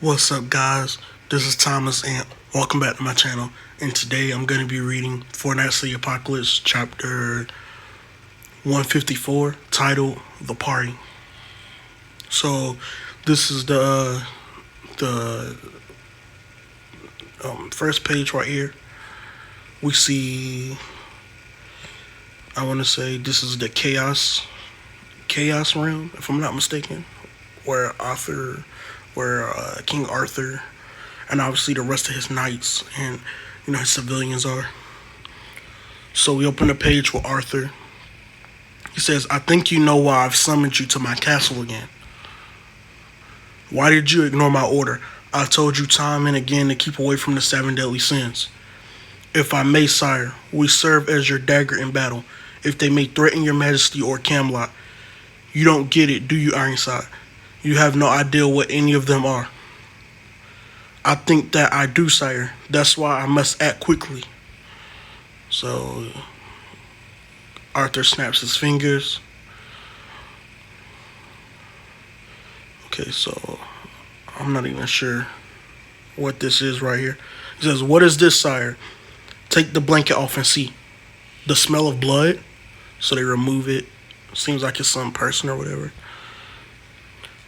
What's up, guys? This is Thomas, and welcome back to my channel. And today I'm going to be reading Four Knights of the Apocalypse, chapter 154, titled "The Party." So, this is the first page right here. We see, I want to say, this is the Chaos realm, if I'm not mistaken, where King Arthur, and obviously the rest of his knights and his civilians are. So we open the page with Arthur. He says, "I think you know why I've summoned you to my castle again. Why did you ignore my order? I've told you time and again to keep away from the seven deadly sins. If I may, sire, we serve as your dagger in battle, if they may threaten your majesty or Camelot. You don't get it, do you, Ironside? You have no idea what any of them are." "I think that I do, sire. That's why I must act quickly." So Arthur snaps his fingers. Okay, so I'm not even sure what this is right here. He says, "What is this, sire? Take the blanket off and see. The smell of blood?" So they remove it. Seems like it's some person or whatever.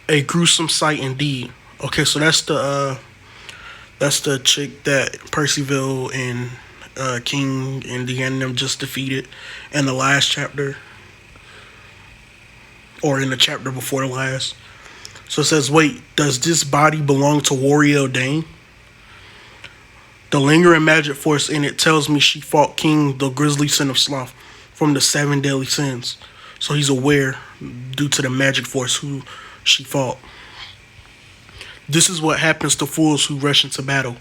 "A gruesome sight indeed." Okay, so that's the chick that Percival and King and Deanna and them just defeated in the last chapter, or in the chapter before the last. So it says, "Wait, does this body belong to Wariel Dane? The lingering magic force in it tells me she fought King the Grisly Sin of Sloth from the seven deadly sins." So he's aware, due to the magic force, who she fought. "This is what happens to fools who rush into battle.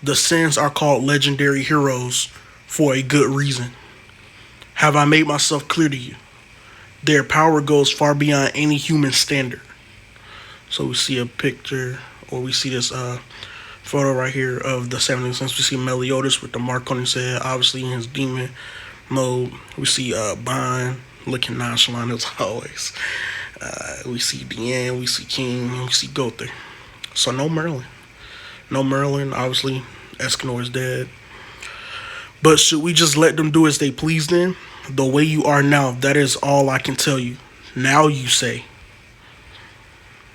The sins are called legendary heroes for a good reason. Have I made myself clear to you? Their power goes far beyond any human standard." So we see a picture, or we see this photo right here of the 70th sins. We see Meliodas with the mark on his head, obviously in his demon mode. We see Bond looking nonchalant as always. We see Deanne, we see King, and we see Gother. So no Merlin. No Merlin, obviously. Escanor is dead. But should we just let them do as they please then? The way you are now, that is all I can tell you. Now you say.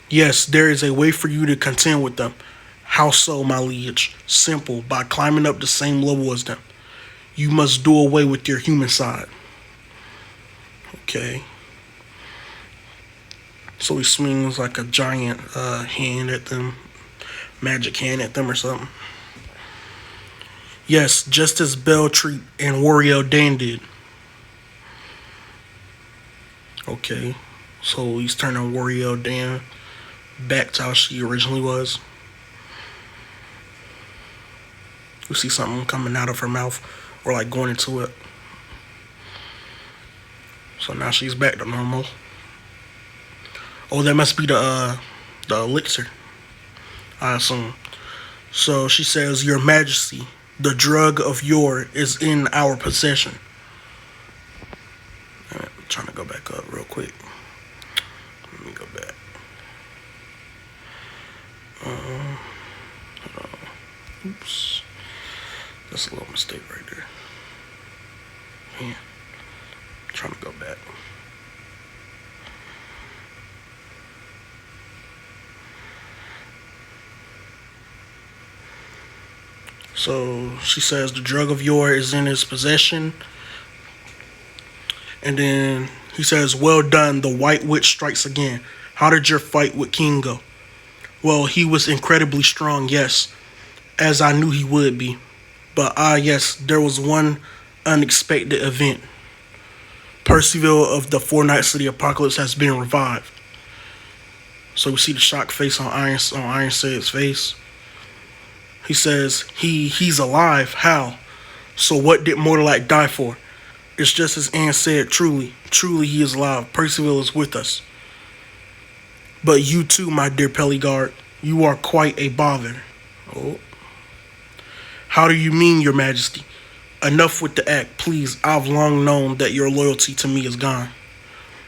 Yes, there is a way for you to contend with them. How so, my liege? Simple, by climbing up the same level as them. You must do away with your human side. Okay. So he swings like a giant hand at them. Magic hand at them or something. Yes, just as Beltreat and Wariel Dane did. Okay. So he's turning Wariel Dane back to how she originally was. We see something coming out of her mouth, or like going into it. So now she's back to normal. Oh, that must be the elixir, I assume. So she says, "Your Majesty, the drug of yore is in our possession." I'm trying to go back up real quick. Let me go back. Oops. That's a little mistake right there. Man, I'm trying to go back. So she says the drug of yore is in his possession. And then he says, "Well done, the White Witch strikes again. How did your fight with King go?" "Well, he was incredibly strong, yes, as I knew he would be. But yes, there was one unexpected event. Percival of the Four Knights of the Apocalypse has been revived." So we see the shocked face on Ironside's face. He says, he's alive. How? So what did Mortalac die for? It's just as Anne said, truly he is alive. Percival is with us. But you too, my dear Peligard, you are quite a bother. Oh. How do you mean, your majesty? Enough with the act, please. I've long known that your loyalty to me is gone.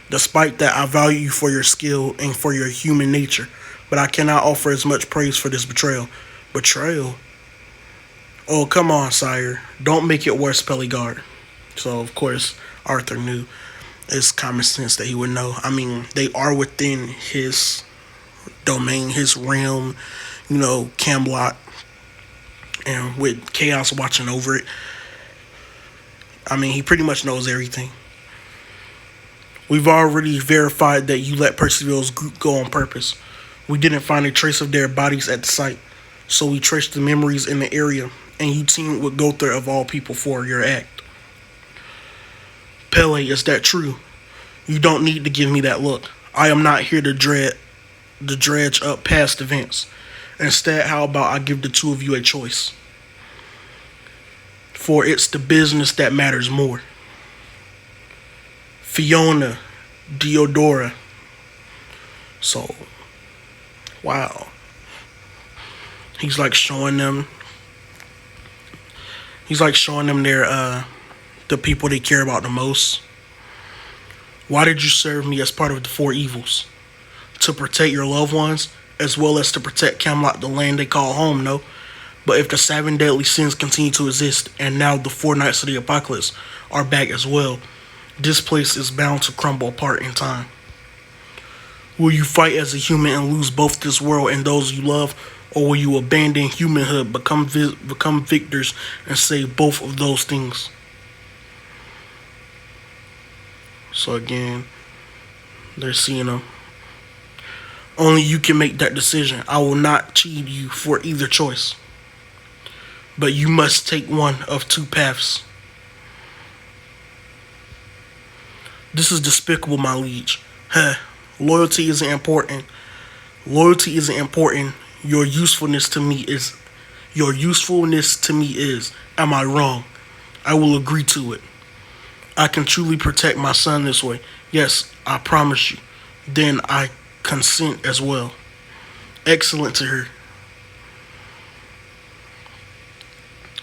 Despite that, I value you for your skill and for your human nature. but I cannot offer as much praise for this betrayal. Betrayal? Oh, come on, sire. Don't make it worse, Pellegard. So, of course, Arthur knew. It's common sense that he would know. I mean, they are within his domain, his realm, Camelot, and with Chaos watching over it. I mean, he pretty much knows everything. We've already verified that you let Percival's group go on purpose. We didn't find a trace of their bodies at the site, so we traced the memories in the area, and you teamed with Gother of all people for your act. Pele, is that true? You don't need to give me that look. I am not here to dredge up past events. Instead, how about I give the two of you a choice? For it's the business that matters more. Fiona, Diodora. So, wow. He's like showing them their the people they care about the most. Why did you serve me as part of the four evils? To protect your loved ones, as well as to protect Camelot, the land they call home, no? But if the seven deadly sins continue to exist, and now the four knights of the apocalypse are back as well, this place is bound to crumble apart in time. Will you fight as a human and lose both this world and those you love, or will you abandon humanhood, become victors, and save both of those things? So again, they're seeing them. Only you can make that decision. I will not cheat you for either choice. But you must take one of two paths. This is despicable, my liege. Loyalty isn't important. Loyalty isn't important. Your usefulness to me is. Am I wrong? I will agree to it. I can truly protect my son this way. Yes, I promise you. Then I consent as well. Excellent to her.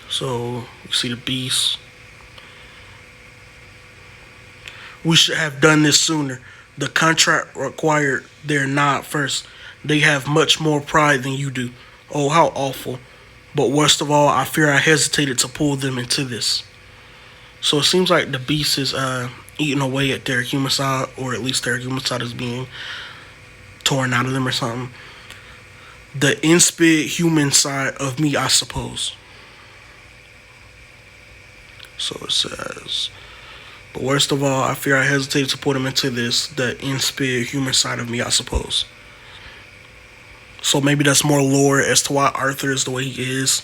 So, you see the beast. We should have done this sooner. The contract required their nod first. They have much more pride than you do. Oh, how awful. But worst of all, I fear I hesitated to pull them into this. So it seems like the beast is eating away at their human side, or at least their human side is being torn out of them or something. The inspired human side of me, I suppose. So it says, but worst of all, I fear I hesitated to put them into this, the inspired human side of me, I suppose. So maybe that's more lore as to why Arthur is the way he is.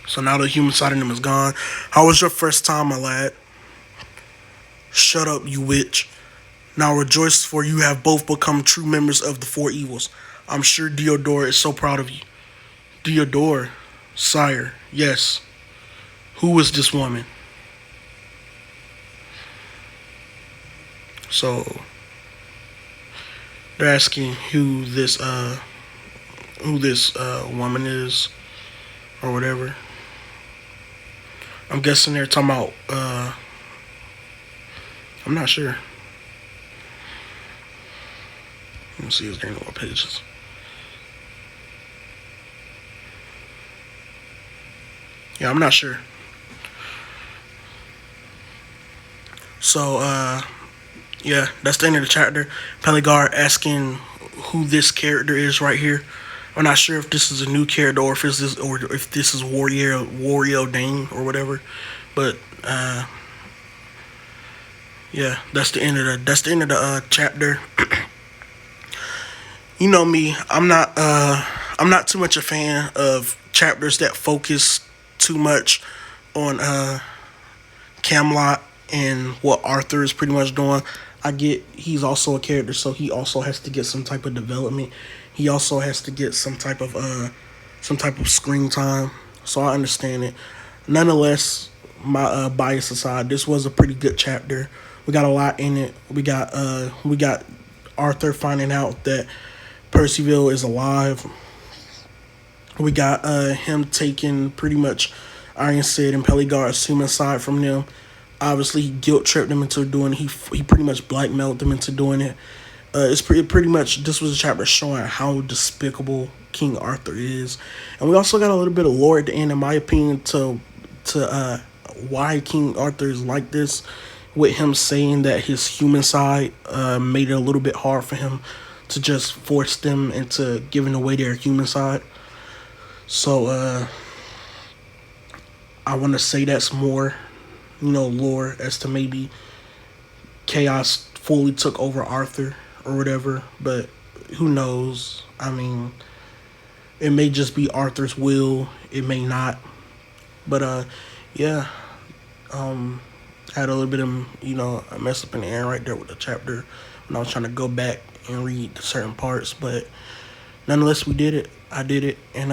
So now the human side of him is gone. How was your first time, my lad? Shut up, you witch. Now rejoice, for you have both become true members of the four evils. I'm sure Diodora is so proud of you. Diodora? Sire, yes. Who is this woman? So they're asking who this woman is, or whatever. I'm guessing they're talking about I'm not sure. Let me see if there are any more pages. Yeah, I'm not sure. So, yeah, that's the end of the chapter. Pellegard asking who this character is right here. I'm not sure if this is a new character or if this is Wario Dane or whatever. But yeah, that's the end of the chapter. You know me, I'm not too much a fan of chapters that focus too much on Camelot and what Arthur is pretty much doing. I get he's also a character, so he also has to get some type of development. He also has to get some type of screen time. So I understand it. Nonetheless, my bias aside, this was a pretty good chapter. We got a lot in it. We got Arthur finding out that Percival is alive. We got him taking pretty much Ironside and Pellegard's human side from them. Obviously, he guilt tripped them into doing it. He pretty much blackmailed them into doing it. It's pretty much, this was a chapter showing how despicable King Arthur is, and we also got a little bit of lore at the end, in my opinion, to why King Arthur is like this, with him saying that his human side made it a little bit hard for him to just force them into giving away their human side. So I want to say that's more, lore as to maybe chaos fully took over Arthur or whatever, but who knows? I mean, it may just be Arthur's will, it may not. But yeah, had a little bit of, a mess up in the air right there with the chapter when I was trying to go back and read certain parts, but nonetheless, we did it. I did it, and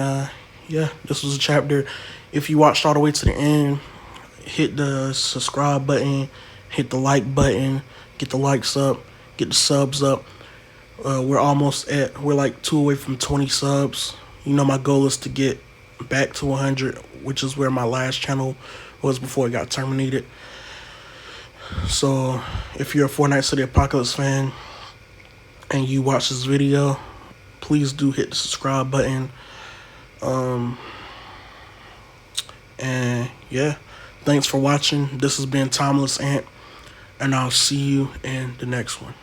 yeah, this was a chapter. If you watched all the way to the end, hit the subscribe button, hit the like button, get the likes up, get the subs up. We're like 2 away from 20 subs. My goal is to get back to 100, which is where my last channel was before it got terminated. So if you're a Fortnite City Apocalypse fan and you watch this video, please do hit the subscribe button. And yeah, thanks for watching. This has been Timeless Ant, and I'll see you in the next one.